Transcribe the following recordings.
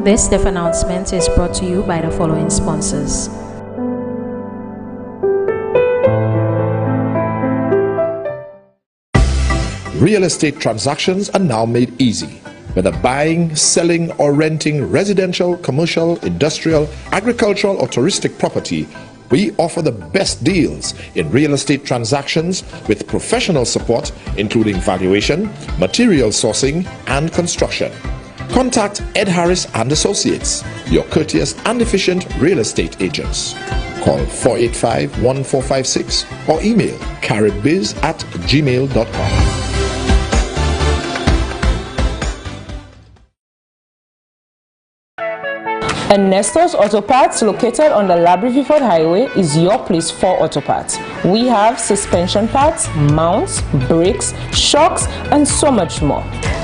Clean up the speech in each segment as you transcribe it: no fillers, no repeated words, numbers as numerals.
This death announcement is brought to you by the following sponsors. Real estate transactions are now made easy. Whether buying, selling, or renting residential, commercial, industrial, agricultural, or touristic property, we offer the best deals in real estate transactions with professional support, including valuation, material sourcing, and construction. Contact Ed Harris and Associates, your courteous and efficient real estate agents. Call 485-1456 or email caribbiz@gmail.com. Ernesto's Auto Parts, located on the Labrie-Viford Highway, is your place for auto parts. We have suspension parts, mounts, brakes, shocks, and so much more.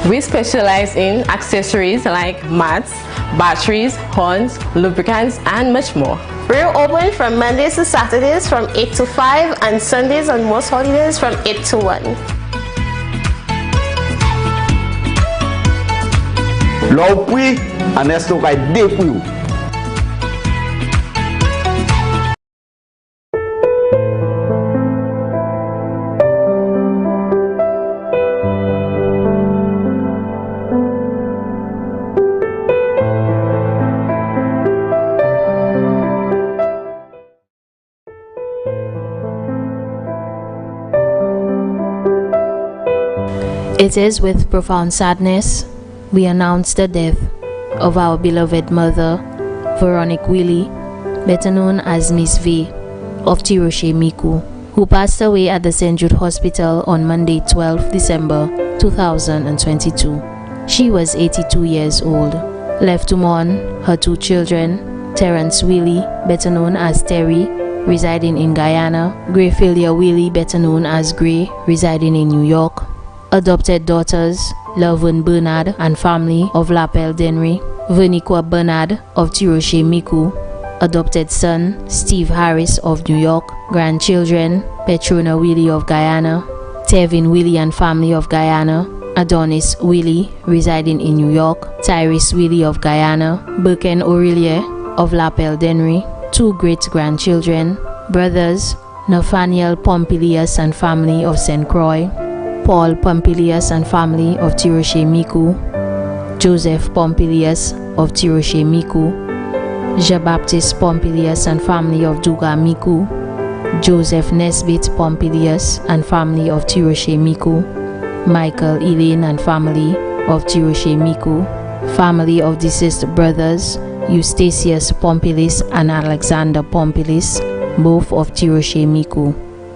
We specialize in accessories like mats, batteries, horns, lubricants, and much more. We're open from Mondays to Saturdays from 8 to 5 and Sundays and most holidays from 8 to 1. L'opri, Ernesto vai depois. It is with profound sadness we announce the death of our beloved mother, Veronique Willie, better known as Miss V, of Tiroshe Miku, who passed away at the St. Jude Hospital on Monday, 12 December 2022. She was 82 years old. Left to mourn her two children, Terence Willie, better known as Terry, residing in Guyana, Grayfilia Willie, better known as Gray, residing in New York, adopted daughters, Laverne Bernard and family of Lapel Denry, Veronique Bernard of Tiroshe Miku, adopted son, Steve Harris of New York, grandchildren, Petrona Willie of Guyana, Tevin Willie and family of Guyana, Adonis Willie, residing in New York, Tyrese Willie of Guyana, Birken Aurelie of Lapel Denry, two great-grandchildren, brothers, Nathaniel Pompilis and family of St. Croix, Paul Pompilis and family of Tiroshe Miku, Joseph Pompilis of Tiroshe Miku, Jean-Baptiste Pompilis and family of Duga Miku, Joseph Nesbitt Pompilis and family of Tiroshe Miku, Michael Elaine and family of Tiroshe Miku, family of deceased brothers Eustatius Pompilis and Alexander Pompilis, both of Tiroshe Miku,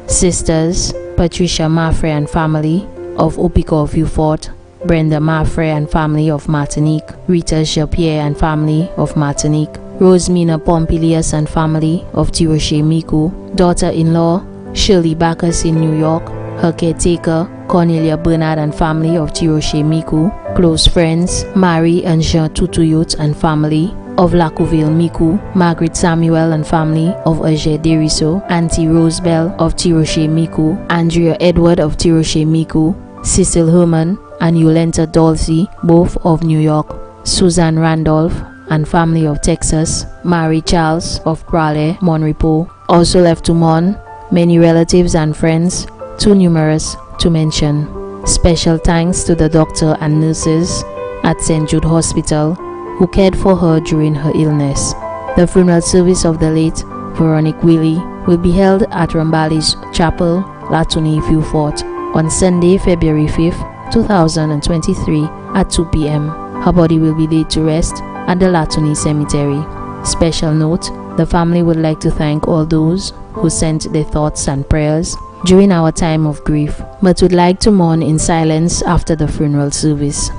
sisters Patricia Maffrey and family of Opiko Vieux-Fort, Brenda Maffrey and family of Martinique, Rita Japierre and family of Martinique, Rosemina Pompilis and family of Tiroshe Miku, daughter-in-law Shirley Bacchus in New York, her caretaker Cornelia Bernard and family of Tiroshe Miku, close friends Marie and Jean Tutuyot and family of Lacouville Miku, Margaret Samuel and family of Auger Deriso, Auntie Rosebell of Tiroshe Miku, Andrea Edward of Tiroshe Miku, Cecil Herman and Yolenta Dolce, both of New York, Suzanne Randolph and family of Texas, Mary Charles of Raleigh, Monrepo. Also left to mourn many relatives and friends, too numerous to mention. Special thanks to the doctor and nurses at St. Jude Hospital who cared for her during her illness. The funeral service of the late Veronique Willie will be held at Rambali's Chapel, Latuni, Vieux-Fort on Sunday, February 5th, 2023 at 2 p.m. Her body will be laid to rest at the Latuni Cemetery. Special note, the family would like to thank all those who sent their thoughts and prayers during our time of grief, but would like to mourn in silence after the funeral service.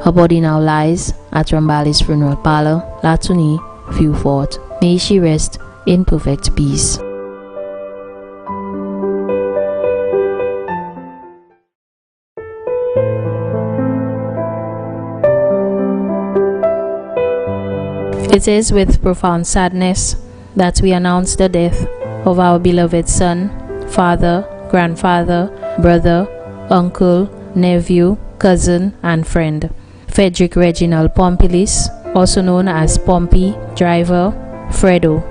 Her body now lies at Rambali's Funeral Parlor, Latuni, Vieux-Fort. May she rest in perfect peace. It is with profound sadness that we announce the death of our beloved son, father, grandfather, brother, uncle, nephew, cousin, and friend, Frederick Reginald Pompilis, also known as Pompey, driver, Fredo.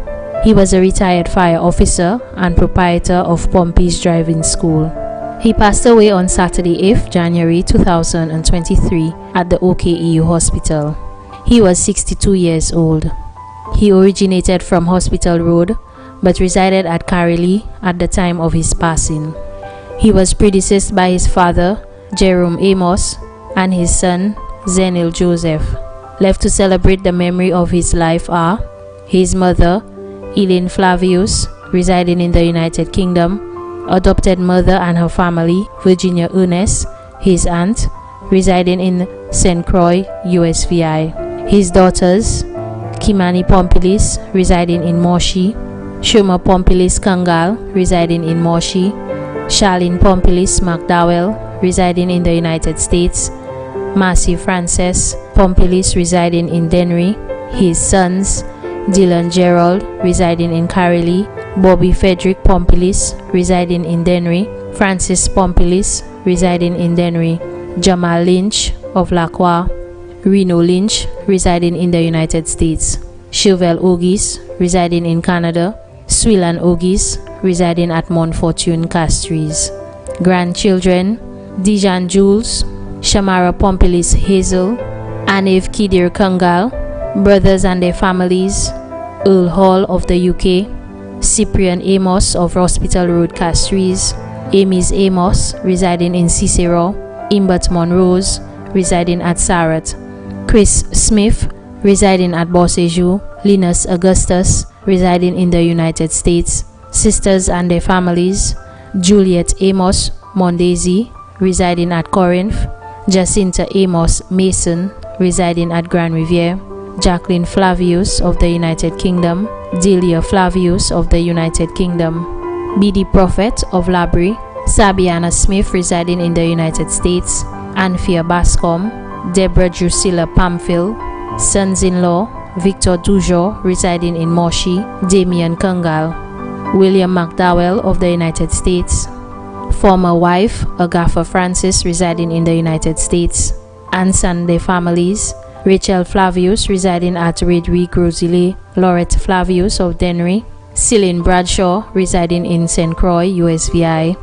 He was a retired fire officer and proprietor of Pompey's Driving School. He passed away on Saturday, 8th January 2023 at the OKEU Hospital. He was 62 years old. He originated from Hospital Road but resided at Kareli at the time of his passing. He was predeceased by his father, Jerome Amos, and his son, Zenil Joseph. Left to celebrate the memory of his life are his mother, Elaine Flavius, residing in the United Kingdom, adopted mother and her family, Virginia Ernest, his aunt, residing in St. Croix, USVI. His daughters, Kimani Pompilis, residing in Moshi, Shoma Pompilis Kangal, residing in Moshi, Charlene Pompilis McDowell, residing in the United States, Marcy Frances Pompilis, residing in Dennery, his sons, Dylan Gerald, residing in Kareli, Bobby Frederick Pompilis, residing in Dennery, Francis Pompilis, residing in Dennery, Jamal Lynch of Lacroix, Reno Lynch, residing in the United States, Chauvel Ogis, residing in Canada, Swilan Ogis, residing at Mont Fortune Castries. Grandchildren, Dijan Jules, Shamara Pompilis Hazel, Aniv Kidir Kangal, brothers and their families, Earl Hall of the UK, Cyprian Amos of Hospital Road Castries, Amy's Amos, residing in Cicero, Imbert Monrose, residing at Sarat, Chris Smith, residing at Bossejou, Linus Augustus, residing in the United States, sisters and their families, Juliet Amos Mondesi, residing at Corinth, Jacinta Amos Mason, residing at Grand Riviere, Jacqueline Flavius of the United Kingdom, Delia Flavius of the United Kingdom, B.D. Prophet of Labrie, Sabiana Smith, residing in the United States, Anthea Bascom, Deborah Drusilla Pamphil, sons-in-law, Victor Dujo, residing in Moshi, Damian Kangal, William McDowell of the United States, former wife, Agatha Francis, residing in the United States, and their families, Rachel Flavius, residing at Redwick Rosillet, Laurette Flavius of Dennery, Celine Bradshaw, residing in St. Croix, USVI,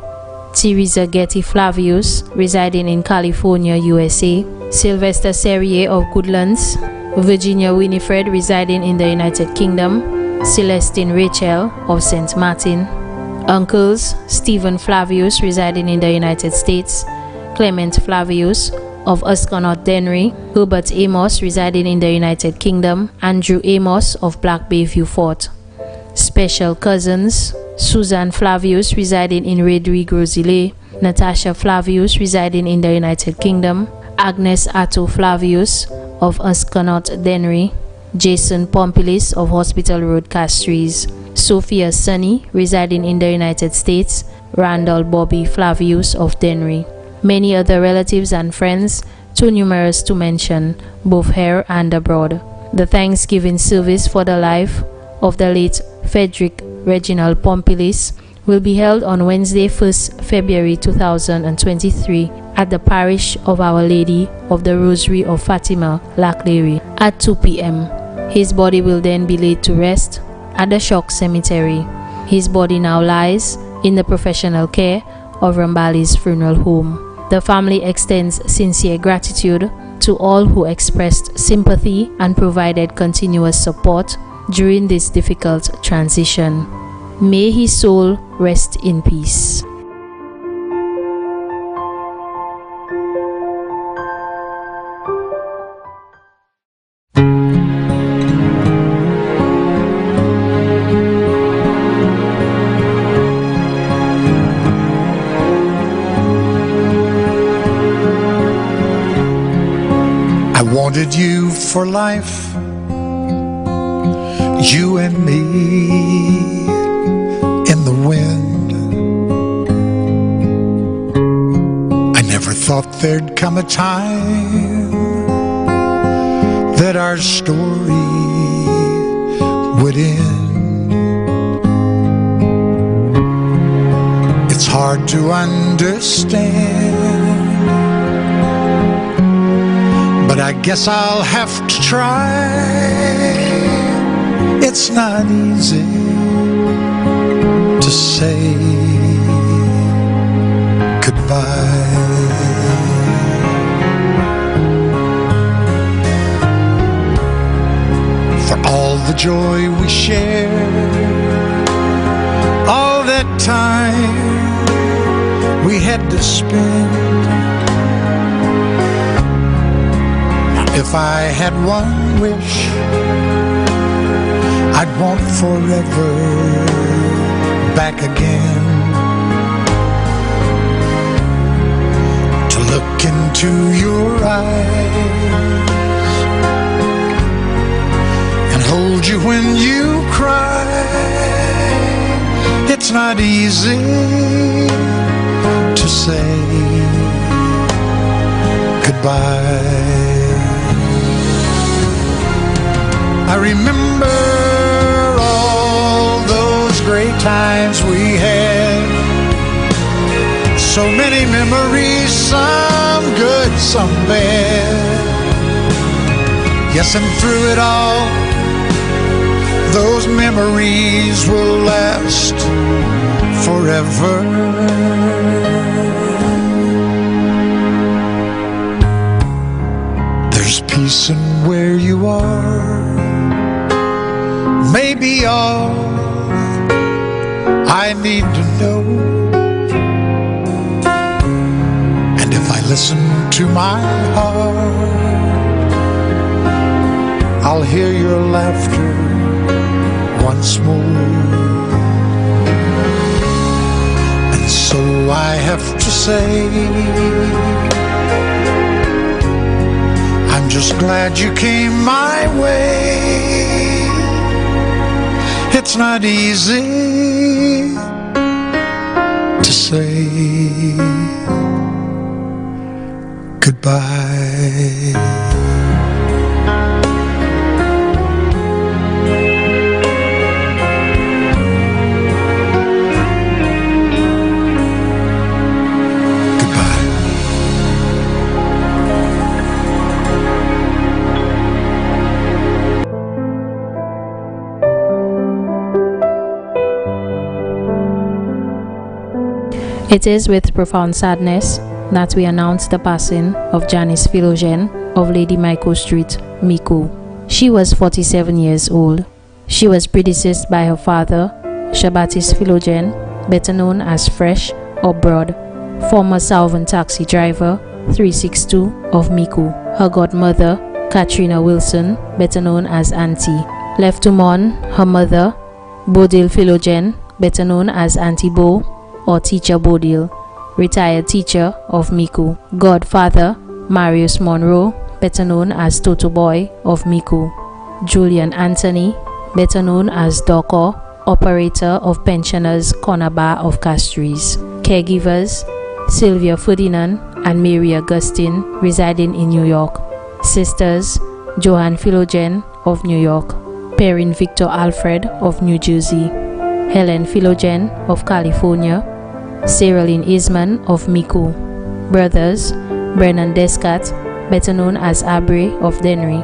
Teresa Getty Flavius, residing in California, USA, Sylvester Serrier of Goodlands, Virginia Winifred, residing in the United Kingdom, Celestine Rachel of St. Martin, uncles, Stephen Flavius, residing in the United States, Clement Flavius of Asconnot Dennery, Herbert Amos, residing in the United Kingdom, Andrew Amos of Black Bayview Fort. Special cousins, Susan Flavius, residing in Redwick Rosillet, Natasha Flavius, residing in the United Kingdom, Agnes Atto Flavius of Asconnot Dennery, Jason Pompilis of Hospital Road Castries, Sophia Sunny, residing in the United States, Randall Bobby Flavius of Dennery. Many other relatives and friends, too numerous to mention, both here and abroad. The Thanksgiving service for the life of the late Frederick Reginald Pompilis will be held on Wednesday, 1st February 2023 at the parish of Our Lady of the Rosary of Fatima, Laclery, at 2 p.m. His body will then be laid to rest at the Shock Cemetery. His body now lies in the professional care of Rambali's funeral home. The family extends sincere gratitude to all who expressed sympathy and provided continuous support during this difficult transition. May his soul rest in peace. I wanted you for life, you and me in the wind. I never thought there'd come a time that our story would end. It's hard to understand, but I guess I'll have to try. It's not easy to say goodbye. For all the joy we shared, all that time we had to spend. If I had one wish, I'd want forever back again. To look into your eyes and hold you when you cry. It's not easy to say goodbye. I remember all those great times we had. So many memories, some good, some bad. Yes, and through it all, those memories will last forever. There's peace in where you are. Maybe all I need to know. And if I listen to my heart, I'll hear your laughter once more. And so I have to say, I'm just glad you came my way. It's not easy to say goodbye. It is with profound sadness that we announce the passing of Janice Philosen of Lady Michael Street, Mico. She was 47 years old. She was predeceased by her father, Janice Philosen, better known as Fresh or Broad, former Salvan taxi driver, 362 of Mico. Her godmother, Katrina Wilson, better known as Auntie, left to mourn her mother, Bodil Philosen, better known as Auntie Bo or Teacher Bodil, retired teacher of Mico. Godfather, Marius Monroe, better known as Toto Boy of Mico. Julian Anthony, better known as Doco, operator of Pensioners Corner Bar of Castries. Caregivers, Sylvia Ferdinand and Mary Augustine, residing in New York. Sisters, Johan Philosen of New York. Perrin Victor Alfred of New Jersey. Helen Philosen of California. Sarah-Lynn Isman of Mico. Brothers, Brennan Descat, better known as Abre of Denry.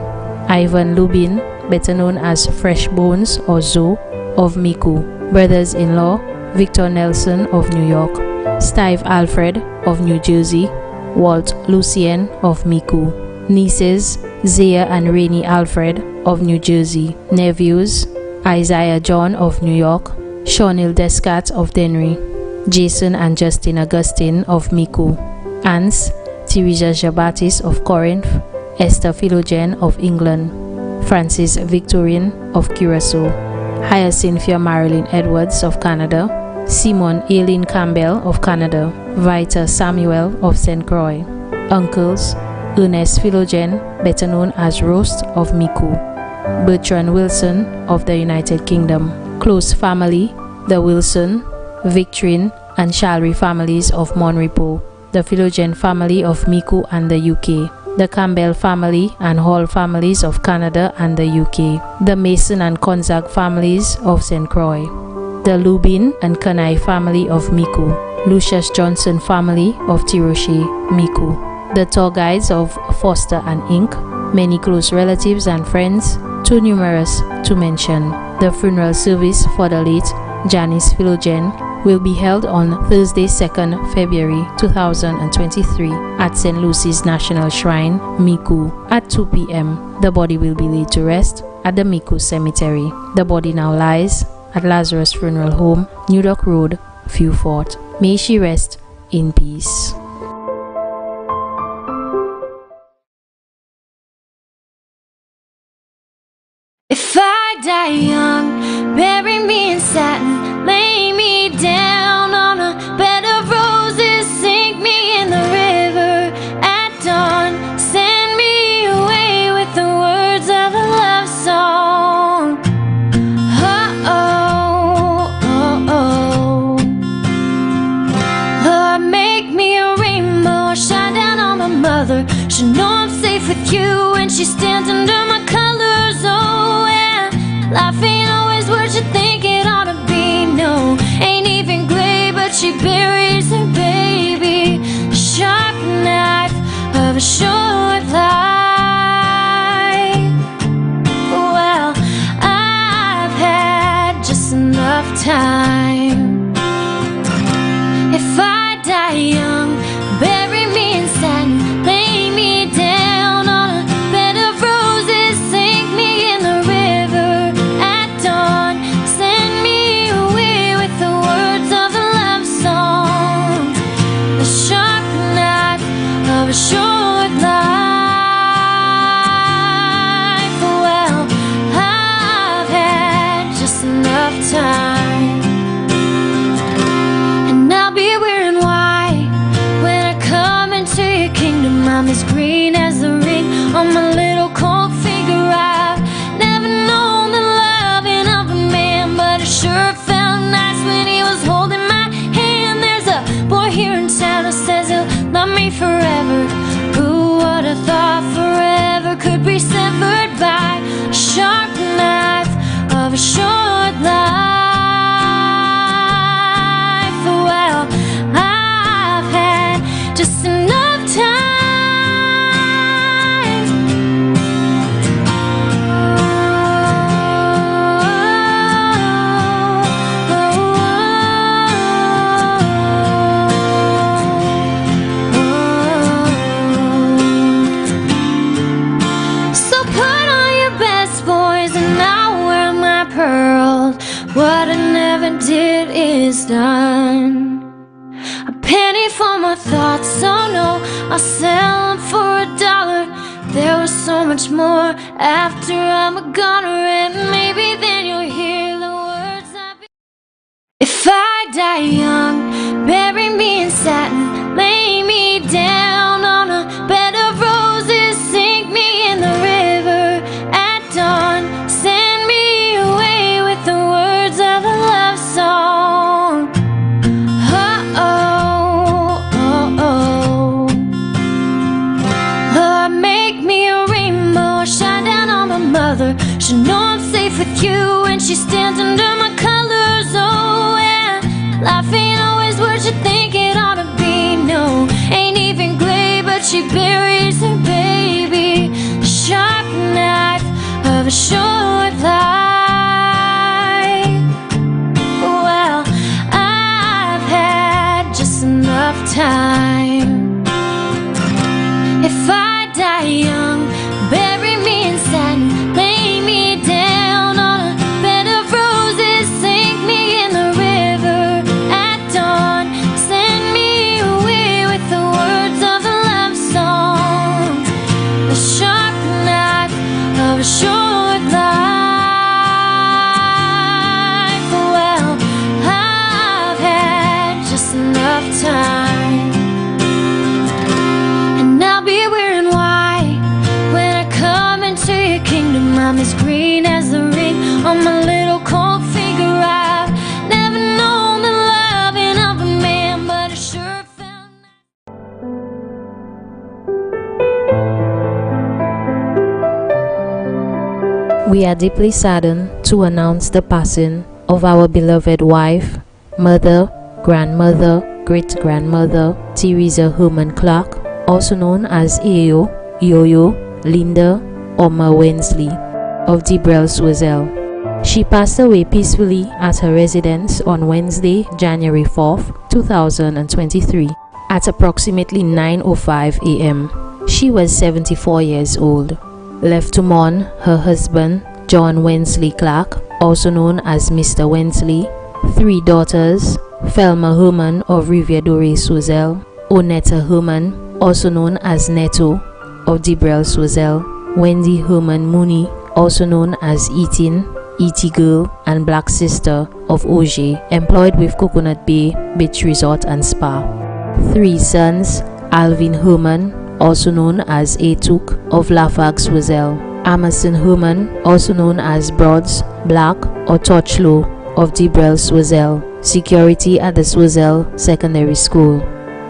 Ivan Lubin, better known as Fresh Bones or Zoe of Mico. Brothers-in-law, Victor Nelson of New York. Steve Alfred of New Jersey. Walt Lucien of Mico. Nieces, Zia and Rainey Alfred of New Jersey. Nephews, Isaiah John of New York. Shawnil Descat of Denry. Jason and Justin Augustine of Mico. Aunts, Teresa Jabatis of Corinth. Esther Philosen of England. Francis Victorine of Curacao. Hyacinthia Marilyn Edwards of Canada. Simon Aileen Campbell of Canada. Vita Samuel of St. Croix. Uncles, Ernest Philosen, better known as Roast of Mico. Bertrand Wilson of the United Kingdom. Close family, the Wilson, Victorine and Shalry families of Monrepo. The Philosen family of Mico and the UK. The Campbell family and Hall families of Canada and the UK. The Mason and Konzak families of St. Croix. The Lubin and Kanai family of Mico. Lucius Johnson family of Tiroche, Mico. The tour guides of Foster and Inc., many close relatives and friends, too numerous to mention. The funeral service for the late Janice Philosen will be held on Thursday, 2nd February 2023 at St. Lucy's National Shrine, Micoud, at 2 p.m. The body will be laid to rest at the Micoud Cemetery. The body now lies at Lazarus Funeral Home, New Dock Road, Vieux Fort. May she rest in peace. If I die young, bury me in satin, lay me down on a bed of roses, sink me in the river at dawn, send me away with the words of a love song. Lord, make me a rainbow, shine down on my mother. She know I'm safe with you when she stands under my colors. Oh, and life ain't always what you think it ought to be. No, ain't even gray, but she buries her baby. The sharp knife of a short life. Well, I've had just enough time. If I die young, bury me in satin, lay me down on a bed of roses, sink me in the river at dawn, send me away with the words of a love song. The sharp knife of a short life. Well, I've had just enough time. I'm as green as the ring on my little cold finger. I've never known the loving of a man, but it sure felt nice when he was holding my hand. There's a boy here in town who says he'll love me forever. Who would have thought forever could be severed by a sharp knife of a short life? Well, I've had just enough time. What I never did is done. A penny for my thoughts, oh no, I'll sell them for $1. There was so much more after I'm a goner, and maybe then you'll hear the words I've been. If I die young, bury me in satin, lay me down on a bed of roses, sink me in the river at dawn, send me away with the words of a love song. Lord, make me a rainbow, shine down on my mother. She know I'm safe with you when she stands under my colors. Oh, and life ain't always what you think it ought to be. No, ain't even gray, but she buries her baby. The sharp knife of a short life. Well, I've had just enough time. If I die young, bury me in satin, lay me down on a bed of roses, sink me in the river at dawn, send me away with the words of a love song. The sharp knife of a short life. Well, I've had just enough time. And I'll be wearing white when I come into your kingdom. I'm as green as the ring on my little cold finger. I've never known the loving of a man, but it sure felt nice. We are deeply saddened to announce the passing of our beloved wife, mother, grandmother, great-grandmother, Teresa Human Clark, also known as Yo-Yo, Linda Oma Wensley of Debrel Swazel. She passed away peacefully at her residence on Wednesday, January 4th, 2023 at approximately 9:05 a.m. She was 74 years old. Left to mourn her husband, John Wensley Clark, also known as Mr. Wensley, 3 daughters, Felma Human of Rivière-Dorée Swazel, Onetta Human, also known as Neto of Debrel Swazel, Wendy Human Mooney, also known as Eatin, E.T. Girl, and Black Sister of Auger, employed with Coconut Bay Beach Resort and Spa. 3 sons, Alvin Human, also known as Atuk of Lafargue Swazel, Amerson Human, also known as Broads, Black or Touchlow of Debrel Swazel, security at the Swazel Secondary School.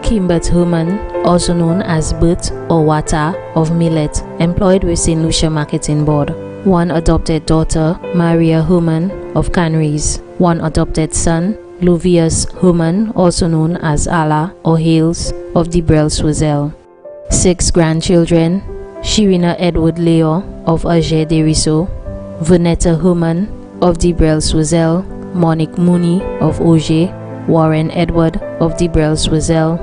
Kimbert Human, also known as Bert or Wata of Millet, employed with St. Lucia Marketing Board. 1 adopted daughter, Maria Human of Canries. 1 adopted son, Luvius Human, also known as Allah or Hales of Debrel Swazel. 6 grandchildren, Shirina Edward Leo of Auger Deriso, Vernetta Human of Debrel Swazel, Monique Mooney of Auger, Warren Edward of Debrel Swazel,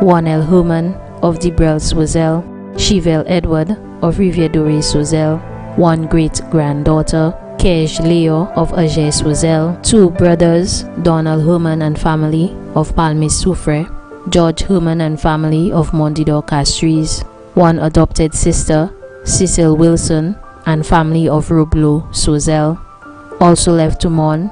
Wanel Human of Debrel Swazel, Chivel Edward of Rivière-Dorée Swazel, 1 great-granddaughter, Kej Leo of Auger Swazel, 2 brothers, Donald Human and family of Palmis Soufre, George Human and family of Mondidor Castries, 1 adopted sister, Cecil Wilson and family of Roblo Swazel. Also left to mourn,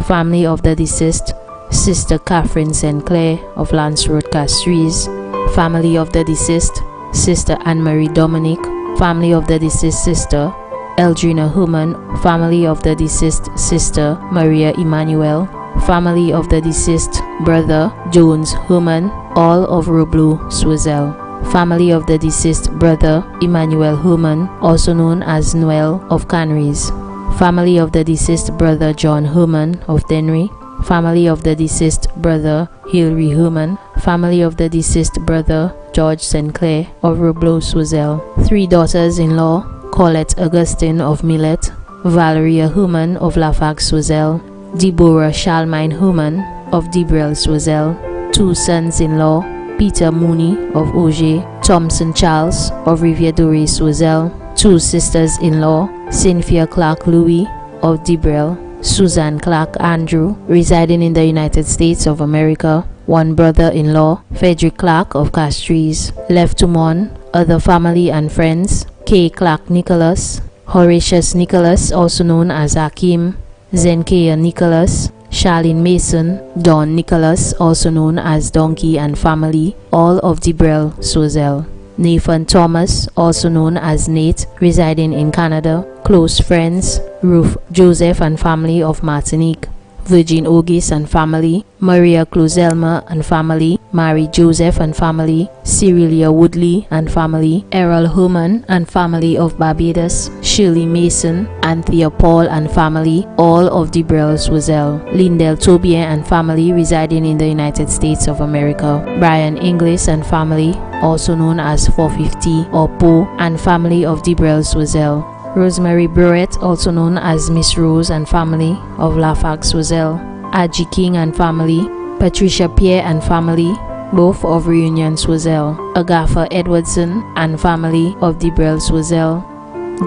family of the deceased, Sister Catherine St. Clair of Lance Road Castries, family of the deceased, Sister Anne-Marie Dominic, family of the deceased sister, Eldrina Human, family of the deceased sister, Maria Emmanuel, family of the deceased brother, Jones Human, all of Roblo Swazel, family of the deceased brother, Emmanuel Human, also known as Noel of Canries, family of the deceased brother, John Human of Denry, family of the deceased brother, Hilary Human, family of the deceased brother, George St. Clair of Roblo Swazel. 3 daughters-in-law, Colette Augustine of Millet, Valeria Human of Lafargue Swazel, Deborah Charlemagne Human of Debrel Swazel. 2 sons-in-law, Peter Mooney of Auger, Thompson Charles of Rivière-Dorée Swazel. 2 sisters-in-law, Cynthia Clark Louis of Debrel, Suzanne Clark Andrew, residing in the United States of America. 1 brother-in-law, Frederick Clark of Castries. Left to mourn, other family and friends, K. Clark Nicholas, Horatius Nicholas, also known as Hakim, Zenkaya Nicholas, Charlene Mason, Don Nicholas, also known as Donkey and family, all of Debrel Swazel. Nathan Thomas, also known as Nate, residing in Canada. Close friends, Ruth Joseph and family of Martinique, Virgin Ogis and family, Maria Closelma and family, Mary Joseph and family, Cyrilia Woodley and family, Errol Human and family of Barbados, Shirley Mason, Anthea Paul and family, all of Debrel Swazel, Lindell Tobien and family residing in the United States of America, Brian Inglis and family, also known as 450 or Poe and family of Debrel Swazel, Rosemary Burrett, also known as Miss Rose and family of Lafargue Swazel, Adji King and family, Patricia Pierre and family, both of Reunion Swazel, Agatha Edwardson and family of Debrel Swazel,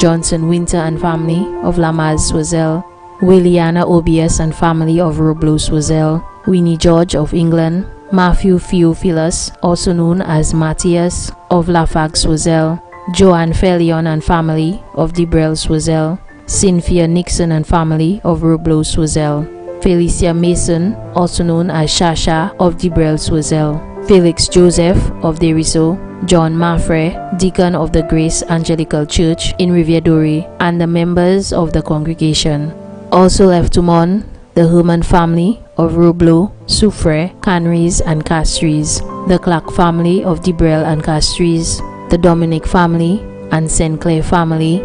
Johnson Winter and family of Lamaz Swazel, Williana Obias and family of Roblo Swazel, Winnie George of England, Matthew Theophilus, also known as Matthias of Lafargue Swazel, Joanne Felion and family of Debrel Swazel, Cynthia Nixon and family of Roblo Swazel, Felicia Mason, also known as Shasha of Debrel Swazel, Felix Joseph of Deriso, John Maffre, deacon of the Grace Angelical Church in Rivière-Dorée, and the members of the congregation. Also left to mourn, the Human family of Roblo, Soufre, Canries and Castries, the Clark family of Debrel and Castries, the Dominic family and St. Clair family,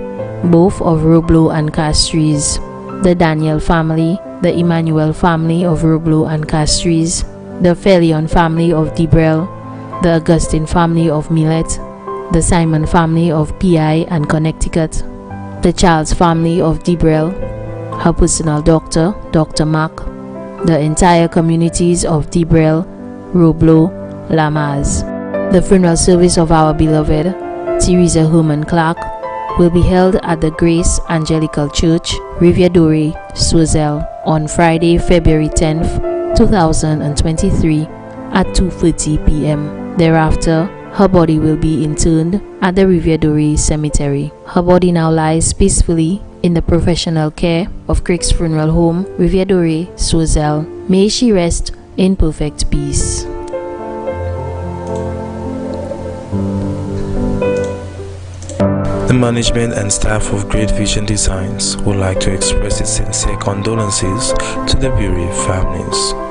both of Roblo and Castries, the Daniel family, the Emmanuel family of Roblo and Castries, the Felion family of Debrel, the Augustine family of Millet, the Simon family of PI and Connecticut, the Charles family of Debrel, her personal doctor, Dr. Mack, the entire communities of Debrel, Roblo, Lamas. The funeral service of our beloved Teresa Human Clark will be held at the Grace Angelical Church, Riviera, Sozel, on Friday, February 10th, 2023 at 2:30 p.m. Thereafter, her body will be interred at the Riviera Cemetery. Her body now lies peacefully in the professional care of Crick's Funeral Home, Riviera, Sozel. May she rest in perfect peace. The management and staff of Great Vision Designs would like to express its sincere condolences to the bereaved families.